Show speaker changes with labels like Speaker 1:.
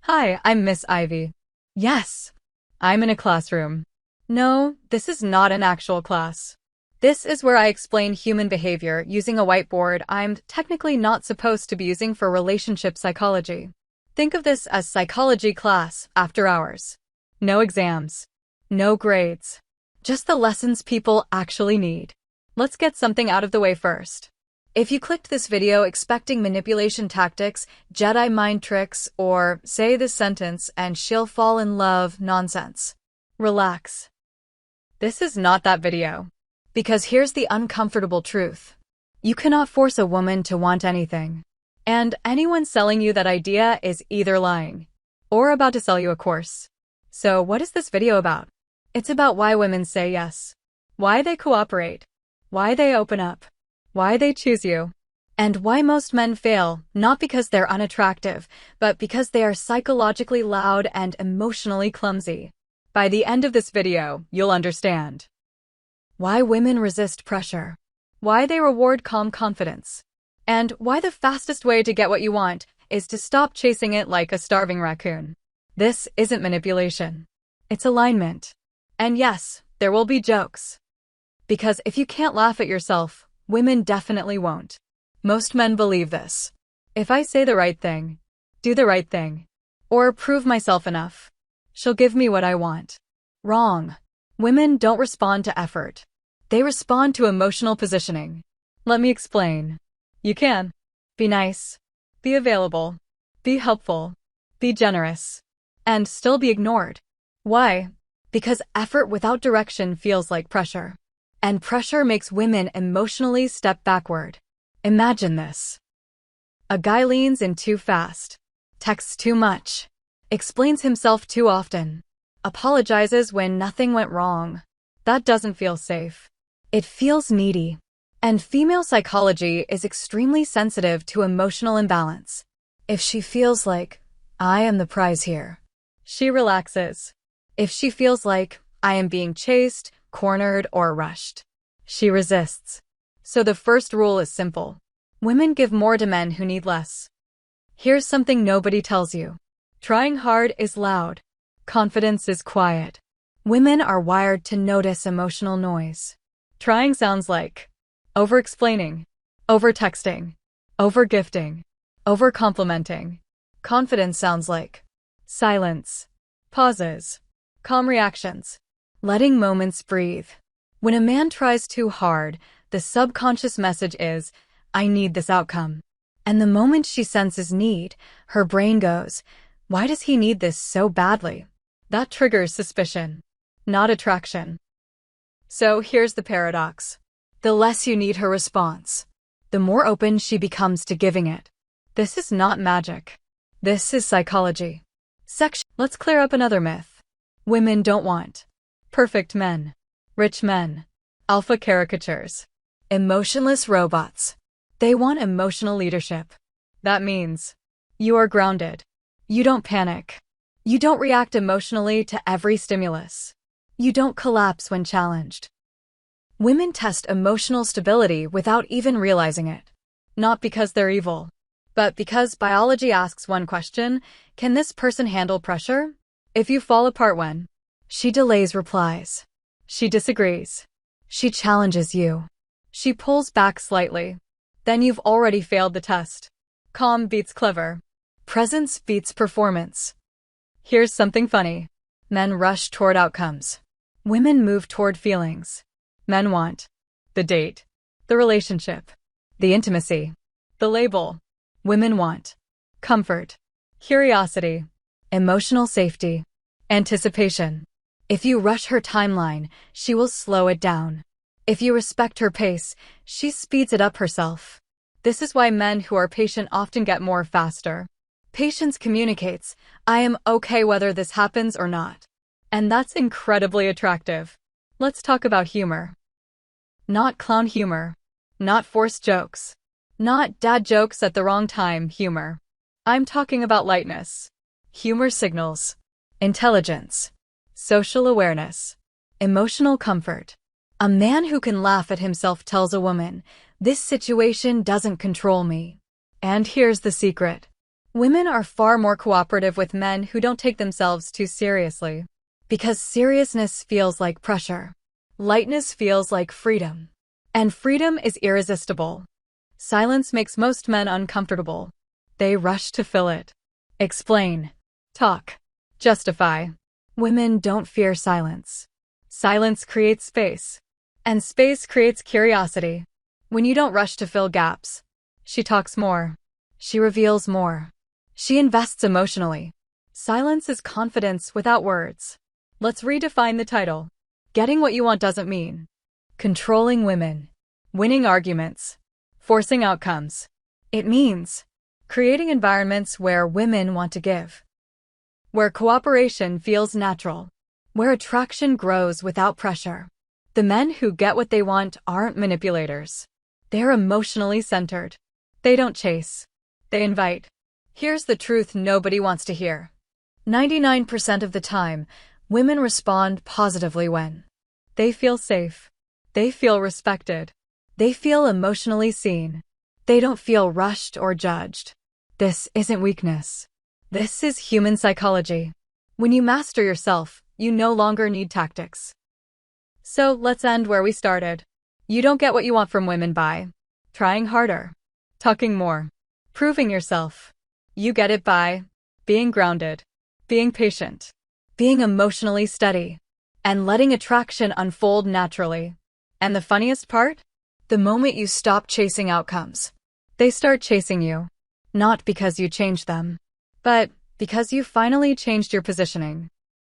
Speaker 1: Hi, I'm Miss Ivy. Yes, I'm in a classroom. No, this is not an actual class. This is where I explain human behavior using a whiteboard I'm technically not supposed to be using for relationship psychology. Think of this as psychology class after hours. No exams. No grades. Just the lessons people actually need. Let's get something out of the way first. If you clicked this video expecting manipulation tactics, Jedi mind tricks, or say this sentence and she'll fall in love nonsense, relax. This is not that video. Because here's the uncomfortable truth. You cannot force a woman to want anything. And anyone selling you that idea is either lying or about to sell you a course. So what is this video about? It's about why women say yes, why they cooperate, why they open up, why they choose you, and why most men fail, not because they're unattractive, but because they are psychologically loud and emotionally clumsy. By the end of this video, you'll understand why women resist pressure, why they reward calm confidence, and why the fastest way to get what you want is to stop chasing it like a starving raccoon. This isn't manipulation. It's alignment. And yes, there will be jokes. Because if you can't laugh at yourself, women definitely won't. Most men believe this. If I say the right thing, do the right thing, or prove myself enough, she'll give me what I want. Wrong. Women don't respond to effort. They respond to emotional positioning. Let me explain. You can be nice, be available, be helpful, be generous, and still be ignored. Why? Because effort without direction feels like pressure. And pressure makes women emotionally step backward. Imagine this. A guy leans in too fast, texts too much, explains himself too often, apologizes when nothing went wrong. That doesn't feel safe. It feels needy. And female psychology is extremely sensitive to emotional imbalance. If she feels like, I am the prize here, she relaxes. If she feels like, I am being chased, cornered, or rushed, she resists. So the first rule is simple. Women give more to men who need less. Here's something nobody tells you. Trying hard is loud. Confidence is quiet. Women are wired to notice emotional noise. Trying sounds like over-explaining, over-texting, over-gifting, over-complimenting. Confidence sounds like silence, pauses, calm reactions, letting moments breathe. When a man tries too hard, the subconscious message is, I need this outcome. And the moment she senses need, her brain goes, why does he need this so badly? That triggers suspicion, not attraction. So here's the paradox. The less you need her response, the more open she becomes to giving it. This is not magic. This is psychology. Let's clear up another myth. Women don't want perfect men, rich men, alpha caricatures, emotionless robots. They want emotional leadership. That means you are grounded. You don't panic. You don't react emotionally to every stimulus. You don't collapse when challenged. Women test emotional stability without even realizing it. Not because they're evil, but because biology asks one question, can this person handle pressure? If you fall apart when she delays replies, she disagrees, she challenges you, she pulls back slightly, then you've already failed the test. Calm beats clever. Presence beats performance. Here's something funny. Men rush toward outcomes. Women move toward feelings. Men want the date, the relationship, the intimacy, the label. Women want comfort, curiosity, emotional safety, anticipation. If you rush her timeline, she will slow it down. If you respect her pace, she speeds it up herself. This is why men who are patient often get more faster. Patience communicates, I am okay whether this happens or not. And that's incredibly attractive. Let's talk about humor. Not clown humor. Not forced jokes. Not dad jokes at the wrong time humor. I'm talking about lightness. Humor signals intelligence, social awareness, emotional comfort. A man who can laugh at himself tells a woman, this situation doesn't control me. And here's the secret. Women are far more cooperative with men who don't take themselves too seriously. Because seriousness feels like pressure. Lightness feels like freedom. And freedom is irresistible. Silence makes most men uncomfortable. They rush to fill it. Explain. Talk. Justify. Women don't fear silence. Silence creates space. And space creates curiosity. When you don't rush to fill gaps, she talks more. She reveals more. She invests emotionally. Silence is confidence without words. Let's redefine the title. Getting what you want doesn't mean controlling women, winning arguments, forcing outcomes. It means creating environments where women want to give, where cooperation feels natural, where attraction grows without pressure. The men who get what they want aren't manipulators. They're emotionally centered. They don't chase. They invite. Here's the truth nobody wants to hear. 99% of the time, women respond positively when they feel safe. They feel respected. They feel emotionally seen. They don't feel rushed or judged. This isn't weakness. This is human psychology. When you master yourself, you no longer need tactics. So let's end where we started. You don't get what you want from women by trying harder, talking more, proving yourself. You get it by being grounded, being patient, being emotionally steady, and letting attraction unfold naturally. And the funniest part? The moment you stop chasing outcomes, they start chasing you. Not because you changed them, but because you finally changed your positioning.